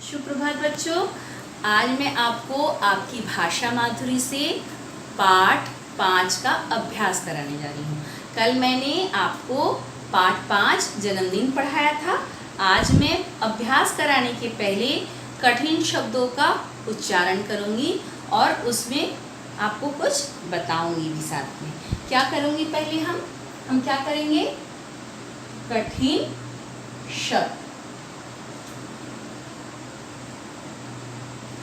सुप्रभात बच्चों। आज मैं आपको आपकी भाषा माधुरी से पाठ 5 का अभ्यास कराने जा रही हूँ। कल मैंने आपको पाठ 5 जन्मदिन पढ़ाया था। आज मैं अभ्यास कराने के पहले कठिन शब्दों का उच्चारण करूँगी और उसमें आपको कुछ बताऊँगी भी साथ में। क्या करूँगी? पहले हम क्या करेंगे? कठिन शब्द।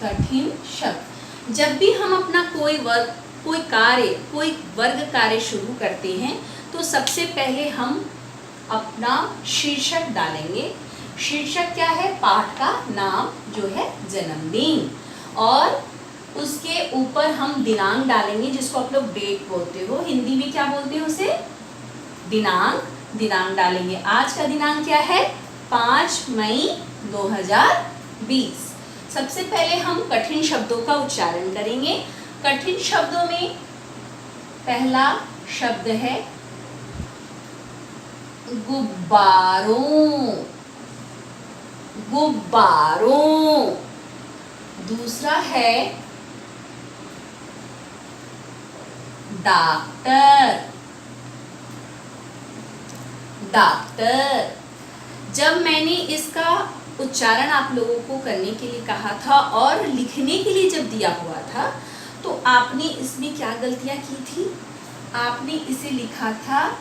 कठिन शब्द। जब भी हम अपना कोई वर्ग कार्य शुरू करते हैं तो सबसे पहले हम अपना शीर्षक डालेंगे। शीर्षक क्या है? पाठ का नाम जो है जन्मदिन, और उसके ऊपर हम दिनांक डालेंगे जिसको आप लोग डेट बोलते हो। हिंदी में क्या बोलते हो उसे? दिनांक डालेंगे। आज का दिनांक क्या है? 5 मई 2020। सबसे पहले हम कठिन शब्दों का उच्चारण करेंगे। कठिन शब्दों में पहला शब्द है गुब्बारों। दूसरा है डॉक्टर। जब मैंने इसका उच्चारण आप लोगों को करने के लिए कहा था और लिखने के लिए जब दिया हुआ था तो आपने इसमें क्या गलतियां की थी? आपने इसे लिखा था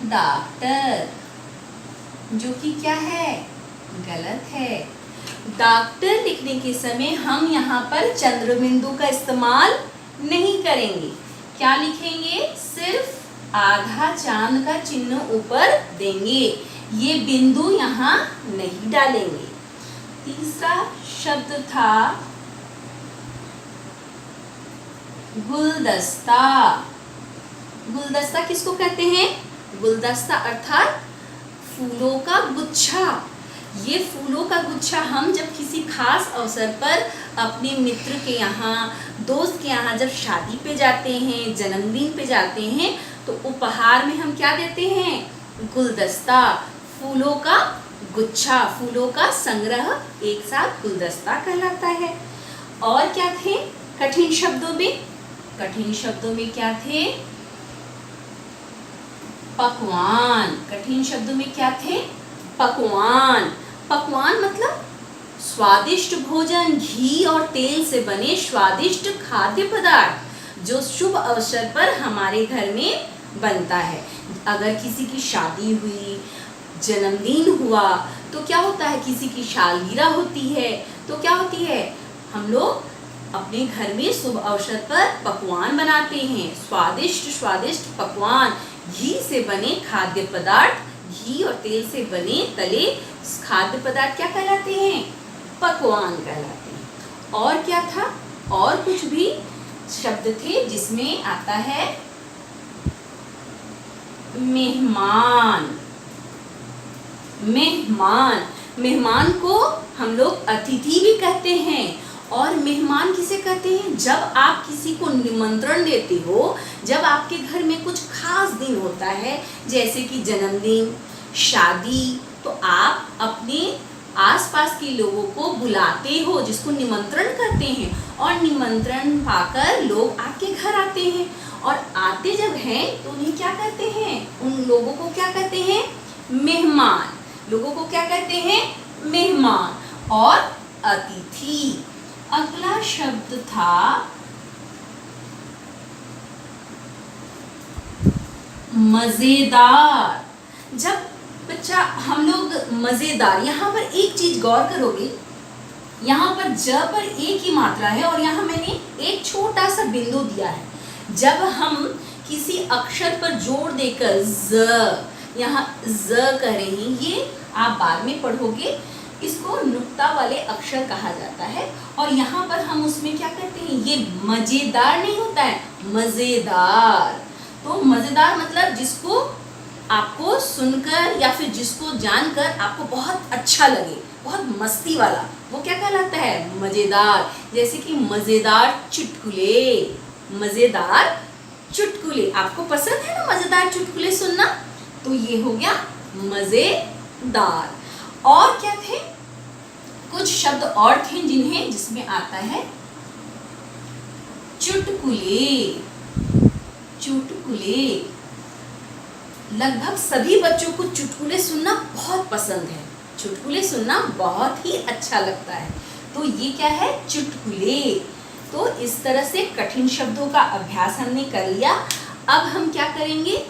डॉक्टर, जो कि क्या है? गलत है। डॉक्टर लिखने के समय हम यहाँ पर चंद्र बिंदु का इस्तेमाल नहीं करेंगे। क्या लिखेंगे? सिर्फ आधा चांद का चिन्ह ऊपर देंगे, ये बिंदु यहाँ नहीं डालेंगे। तीसरा शब्द था गुलदस्ता। गुलदस्ता किसको कहते हैं? गुलदस्ता अर्थात फूलों का गुच्छा। ये फूलों का गुच्छा हम जब किसी खास अवसर पर अपने मित्र के यहाँ, दोस्त के यहाँ जब शादी पे जाते हैं, जन्मदिन पे जाते हैं तो उपहार में हम क्या देते हैं? गुलदस्ता, फूलों का गुच्छा, फूलों का संग्रह एक साथ गुलदस्ता कहलाता है। और क्या थे कठिन शब्दों में? कठिन शब्दों में क्या थे? पकवान। कठिन शब्दों में क्या थे? पकवान। पकवान मतलब स्वादिष्ट भोजन, घी और तेल से बने स्वादिष्ट खाद्य पदार्थ जो शुभ अवसर पर हमारे घर में बनता है। अगर किसी की शादी हुई, जन्मदिन हुआ तो क्या होता है? किसी की सालगिरह होती है तो क्या होती है? हम लोग अपने घर में शुभ अवसर पर पकवान बनाते हैं। स्वादिष्ट पकवान, घी से बने खाद्य पदार्थ, घी और तेल से बने तले खाद्य पदार्थ क्या कहलाते हैं? पकवान कहलाते हैं। और क्या था? और कुछ भी शब्द थे जिसमें आता है मेहमान। मेहमान को हम लोग अतिथि भी कहते हैं। और मेहमान किसे कहते हैं? जब आप किसी को निमंत्रण देते हो, जब आपके घर में कुछ खास दिन होता है जैसे कि जन्मदिन, शादी, तो आप अपने आसपास के लोगों को बुलाते हो, जिसको निमंत्रण करते हैं, और निमंत्रण पाकर लोग आपके घर आते हैं। और आते जब हैं तो उन्हें क्या कहते हैं? उन लोगों को क्या कहते हैं? मेहमान। लोगों को क्या कहते हैं? मेहमान और अतिथि। अगला शब्द था मजेदार। जब बच्चा हम लोग मजेदार, यहाँ पर एक चीज गौर करोगे, यहाँ पर ज पर एक ही मात्रा है और यहाँ मैंने एक छोटा सा बिंदु दिया है। जब हम किसी अक्षर पर जोर देकर ज, यहाँ ज कह रहे हैं, ये आप बाद में पढ़ोगे, इसको नुक्ता वाले अक्षर कहा जाता है। और यहाँ पर हम उसमें क्या करते हैं? ये मजेदार नहीं होता है, मजेदार। तो मजेदार मतलब जिसको आपको सुनकर या फिर जिसको जानकर आपको बहुत अच्छा लगे, बहुत मस्ती वाला, वो क्या कहलाता है? मजेदार। जैसे कि मजेदार चुटकुले। मजेदार चुटकुले आपको पसंद है ना, मजेदार चुटकुले सुनना? तो ये हो गया मजेदार। और क्या थे, कुछ शब्द और थे जिसमें आता है चुटकुले। चुटकुले, लगभग सभी बच्चों को चुटकुले सुनना बहुत पसंद है। चुटकुले सुनना बहुत ही अच्छा लगता है। तो ये क्या है, चुटकुले। तो इस तरह से कठिन शब्दों का अभ्यास हमने कर लिया। अब हम क्या करेंगे,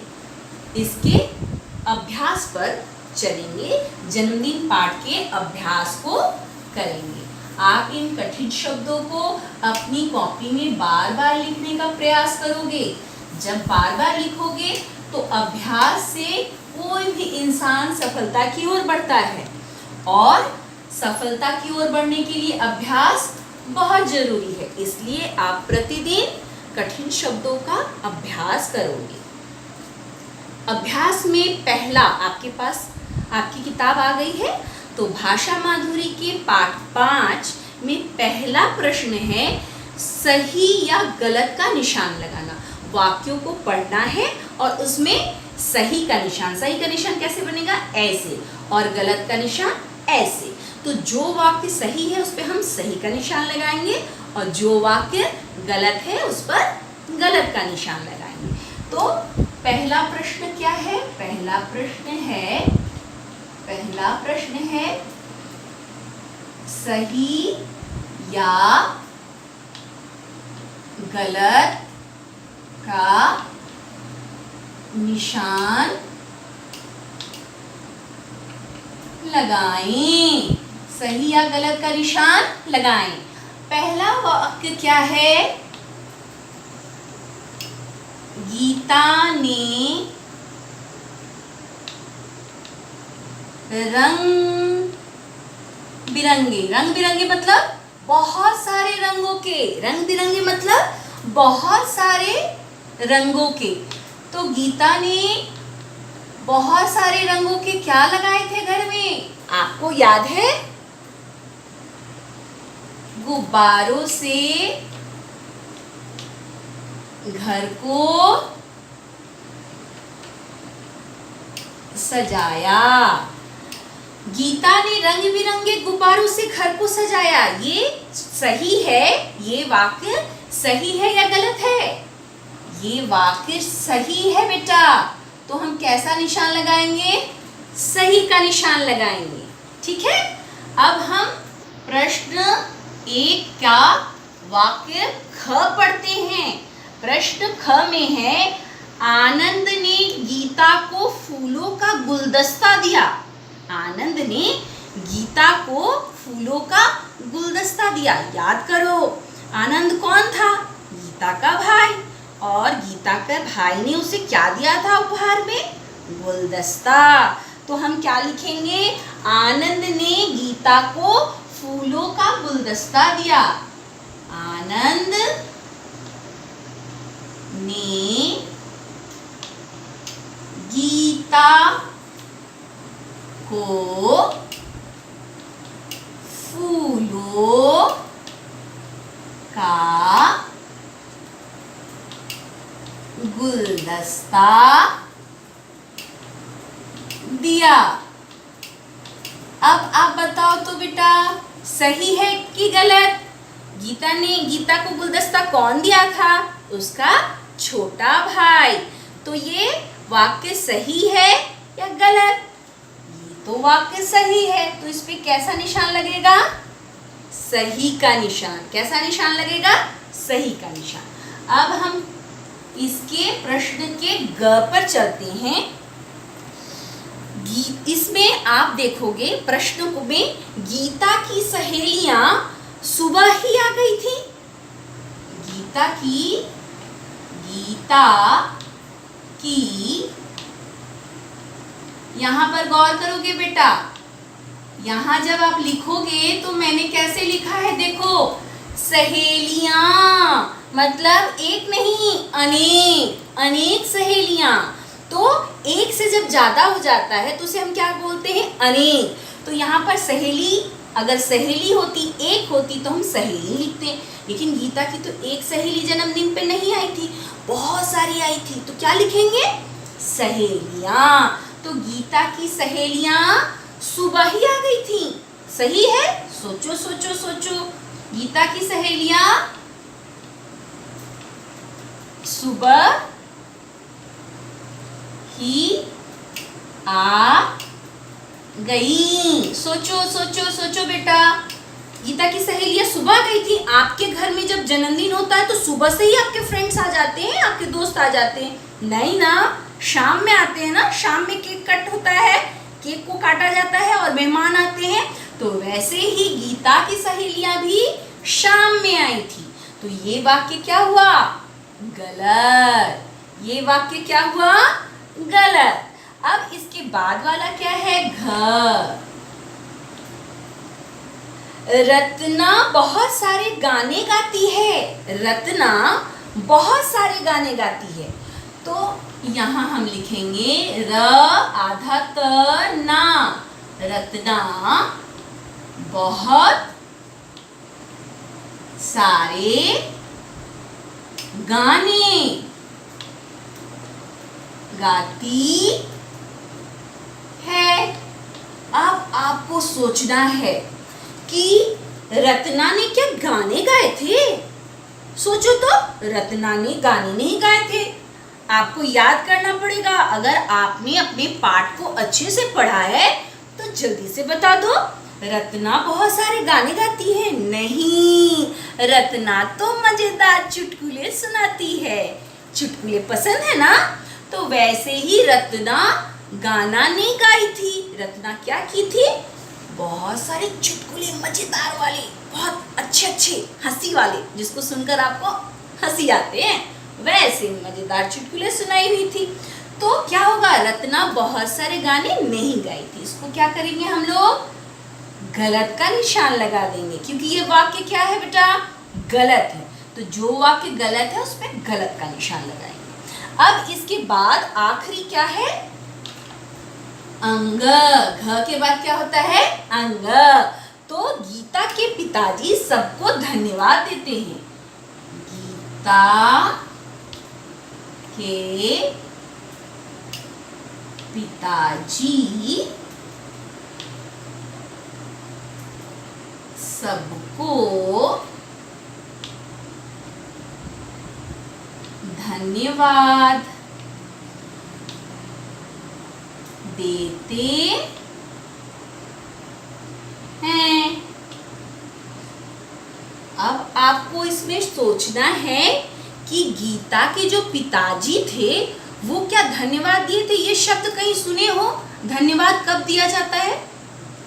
इसके अभ्यास पर चलेंगे, जन्मदिन पाठ के अभ्यास को करेंगे। आप इन कठिन शब्दों को अपनी कॉपी में बार बार लिखने का प्रयास करोगे। जब बार बार लिखोगे तो अभ्यास से कोई भी इंसान सफलता की ओर बढ़ता है, और सफलता की ओर बढ़ने के लिए अभ्यास बहुत जरूरी है। इसलिए आप प्रतिदिन कठिन शब्दों का अभ्यास करोगे। अभ्यास में पहला, आपके पास आपकी किताब आ गई है, तो भाषा माधुरी के पाठ 5 में पहला प्रश्न है, सही या गलत का निशान लगाना। वाक्यों को पढ़ना है और उसमें सही का निशान, सही का निशान कैसे बनेगा, ऐसे, और गलत का निशान ऐसे। तो जो वाक्य सही है उस पर हम सही का निशान लगाएंगे, और जो वाक्य गलत है उस पर गलत का निशान लगाएंगे। तो पहला प्रश्न क्या है, पहला प्रश्न है सही या गलत का निशान लगाएं। सही या गलत का निशान लगाएं। पहला वाक्य क्या है, गीता ने रंग बिरंगे मतलब बहुत सारे रंगों के, रंग बिरंगे मतलब बहुत सारे रंगों के। तो गीता ने बहुत सारे रंगों के क्या लगाए थे घर में, आपको याद है, गुब्बारों से घर को सजाया। गीता ने रंग बिरंगे गुब्बारों से घर को सजाया। ये सही है, ये वाक्य सही है या गलत है, ये वाक्य सही है बेटा। तो हम कैसा निशान लगाएंगे, सही का निशान लगाएंगे, ठीक है। अब हम प्रश्न 1 का वाक्य ख पढ़ते हैं। प्रश्न ख में है, आनंद ने गीता को फूलों का गुलदस्ता दिया। आनंद ने गीता को फूलों का गुलदस्ता दिया। याद करो, आनंद कौन था, गीता का भाई, और गीता के भाई ने उसे क्या दिया था उपहार में, गुलदस्ता। तो हम क्या लिखेंगे, आनंद ने गीता को फूलों का गुलदस्ता दिया। आनंद ने गीता को फूलों का गुलदस्ता दिया। अब आप बताओ तो बेटा, सही है कि गलत। गीता को गुलदस्ता कौन दिया था, उसका छोटा भाई। तो ये वाक्य सही है या गलत, ये तो वाक्य सही है। तो इस पे कैसा निशान लगेगा, सही का निशान। कैसा निशान लगेगा, सही का निशान। अब हम इसके प्रश्न के ग पर चलते हैं। इसमें आप देखोगे प्रश्न में गीता की सहेलियां सुबह ही आ गई थी। गीता की यहां पर गौर करोगे बेटा, यहां जब आप लिखोगे तो मैंने कैसे लिखा है, देखो, सहेलियां मतलब एक नहीं, अनेक सहेलियां। तो एक से जब ज्यादा हो जाता है तो उसे हम क्या बोलते हैं, अनेक। तो यहाँ पर सहेली, अगर सहेली होती, एक होती, तो हम सहेली लिखते हैं। लेकिन गीता की तो एक सहेली जन्मदिन पे नहीं आई थी, बहुत सारी आई थी। तो क्या लिखेंगे, सहेलियां। तो गीता की सहेलियां सुबह ही आ गई थी। सही है? सोचो सोचो सोचो। गीता की सहेलियां सुबह ही आ गई। सोचो सोचो सोचो बेटा। गीता की सहेलियां सुबह गई थी। आपके घर में जब जन्मदिन होता है तो सुबह से ही आपके फ्रेंड्स आ जाते हैं, आपके दोस्त आ जाते हैं? नहीं ना, शाम में आते हैं ना। शाम में केक कट होता है, केक को काटा जाता है और मेहमान आते हैं। तो वैसे ही गीता की सहेलियां भी शाम में आई थी। तो ये वाक्य क्या हुआ? गलत। ये वाक्य क्या हुआ? गलत। अब इसके बाद वाला क्या है? घ। रत्ना बहुत सारे गाने गाती है। रत्ना बहुत सारे गाने गाती है। तो यहाँ हम लिखेंगे र आधा त ना। रत्ना बहुत सारे गाने गाती है। अब आपको सोचना है कि रत्ना ने क्या गाने गाए थे? सोचो तो, रत्ना ने गाने नहीं गाए थे। आपको याद करना पड़ेगा। अगर आपने अपने पाठ को अच्छे से पढ़ा है तो जल्दी से बता दो। रत्ना बहुत सारे गाने गाती है? नहीं, रत्ना तो मजेदार चुटकुले सुनाती है। चुटकुले पसंद है ना? तो वैसे ही रत्ना गाना नहीं गाई थी। रत्ना क्या की थी? बहुत सारे चुटकुले मजेदार वाले, बहुत अच्छे अच्छे हंसी वाले, जिसको सुनकर आपको हंसी आते हैं, वैसे मजेदार चुटकुले सुनाई हुई थी। तो क्या होगा? रत्ना बहुत सारे गाने नहीं गाई थी। इसको क्या करेंगे हम लोग? गलत का निशान लगा देंगे, क्योंकि ये वाक्य क्या है बेटा? गलत है। तो जो वाक्य गलत है उस पर गलत का निशान लगाएंगे। अब इसके बाद आखिरी क्या है? अंग। घ के बाद क्या होता है? अंग। तो गीता के पिताजी सबको धन्यवाद देते हैं। गीता के पिताजी सबको धन्यवाद देते हैं। अब आपको इसमें सोचना है कि गीता के जो पिताजी थे वो क्या धन्यवाद दिए थे? ये शब्द कहीं सुने हो? धन्यवाद कब दिया जाता है?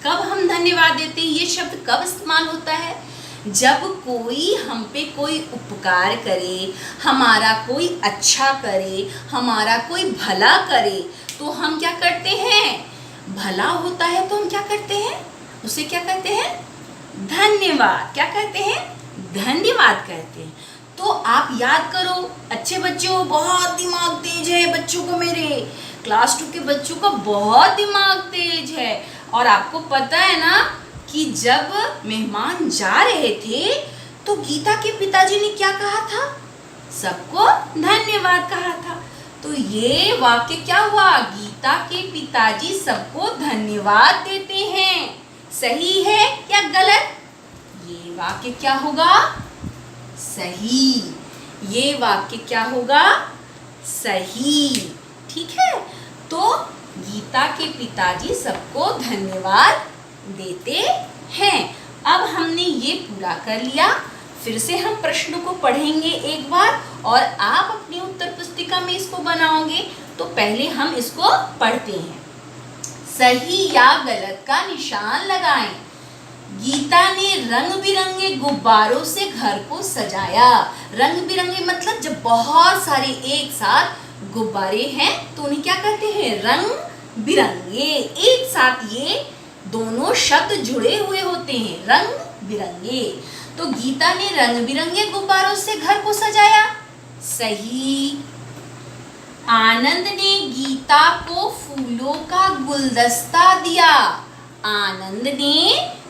कब हम धन्यवाद देते हैं? ये शब्द कब इस्तेमाल होता है? जब कोई हम पे कोई उपकार करे, हमारा कोई अच्छा करे, हमारा कोई भला करे, तो हम क्या करते हैं? भला होता है तो हम क्या करते हैं? उसे क्या कहते हैं? धन्यवाद। क्या कहते हैं? धन्यवाद कहते हैं। तो आप याद करो, अच्छे बच्चों, बहुत दिमाग तेज है बच्चों को। मेरे क्लास 2 के बच्चों का बहुत दिमाग तेज है। और आपको पता है ना कि जब मेहमान जा रहे थे तो गीता के पिताजी ने क्या कहा था? सबको धन्यवाद कहा था। तो ये वाक्य क्या हुआ? गीता के पिताजी सबको धन्यवाद देते हैं। सही है या गलत? ये वाक्य क्या होगा? सही। ये वाक्य क्या होगा? सही। ठीक है। तो गीता के पिताजी सबको धन्यवाद देते हैं। अब हमने ये पूरा कर लिया। फिर से हम प्रश्नों को पढ़ेंगे एक बार और आप अपनी उत्तर पुस्तिका में इसको बनाओगे। तो पहले हम इसको पढ़ते हैं। सही या गलत का निशान लगाएं। गीता ने रंग बिरंगे गुब्बारों से घर को सजाया। रंग बिरंगे मतलब जब बहुत सारे एक साथ गुब्बारे हैं तो उन्हें क्या कहते हैं? रंग बिरंगे। एक साथ ये दोनों शब्द जुड़े हुए होते हैं, रंग बिरंगे। तो गीता ने रंग बिरंगे गुब्बारों से घर को सजाया। सही। आनंद ने गीता को फूलों का गुलदस्ता दिया। आनंद ने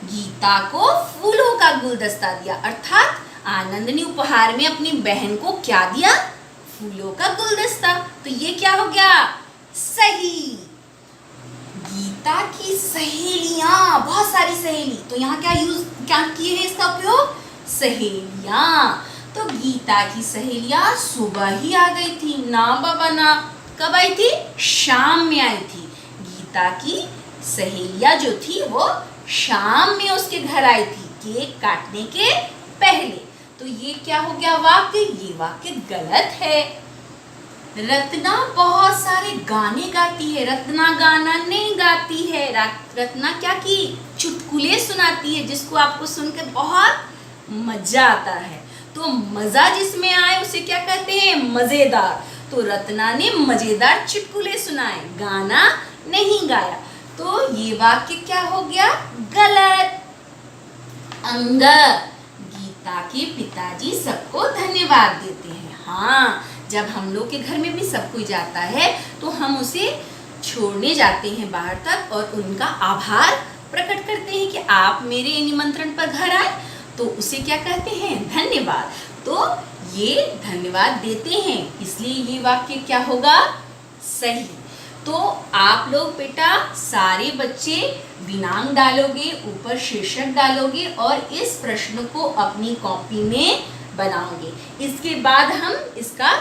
गीता को फूलों का गुलदस्ता दिया, अर्थात आनंद ने उपहार में अपनी बहन को क्या दिया? फूलों का गुलदस्ता। तो ये क्या हो गया? सही। गीता की सहेलियां, बहुत सारी सहेली, तो यहाँ क्या किए हैं इसका उपयोग, सहेलियां। तो गीता की सहेलियां सुबह ही आ गई थी, ना बाबा ना। कब आई थी, शाम में आई थी। गीता की सहेलियां जो थी वो शाम में उसके घर आई थी, केक काटने के पहले। तो ये क्या हो गया वाक्य, ये वाक्य गलत है। रत्ना बहुत सारे गाने गाती है, रत्ना गाना नहीं गाती है। रत्ना क्या की, चुटकुले सुनाती है, जिसको आपको सुनकर बहुत मजा आता है। तो मजा जिसमें आए उसे क्या कहते हैं, मजेदार। तो रत्ना ने मजेदार चुटकुले सुनाए, गाना नहीं गाया। तो ये वाक्य क्या हो गया, गलत। अंग, गीता के पिताजी सबको धन्यवाद देते हैं। हाँ, जब हम लोग के घर में भी सब कोई जाता है तो हम उसे छोड़ने जाते हैं बाहर तक और उनका आभार प्रकट करते हैं कि आप मेरे निमंत्रण पर घर आए। तो उसे क्या कहते हैं, धन्यवाद। तो ये धन्यवाद देते हैं, इसलिए ये वाक्य क्या होगा, सही। तो आप लोग बेटा सारे बच्चे दिनांक डालोगे, ऊपर शीर्षक डालोगे और इस प्रश्न को अपनी कॉपी में बनाओगे। इसके बाद हम इसका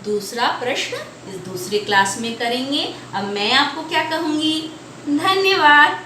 दूसरा प्रश्न इस दूसरे क्लास में करेंगे। अब मैं आपको क्या कहूँगी, धन्यवाद।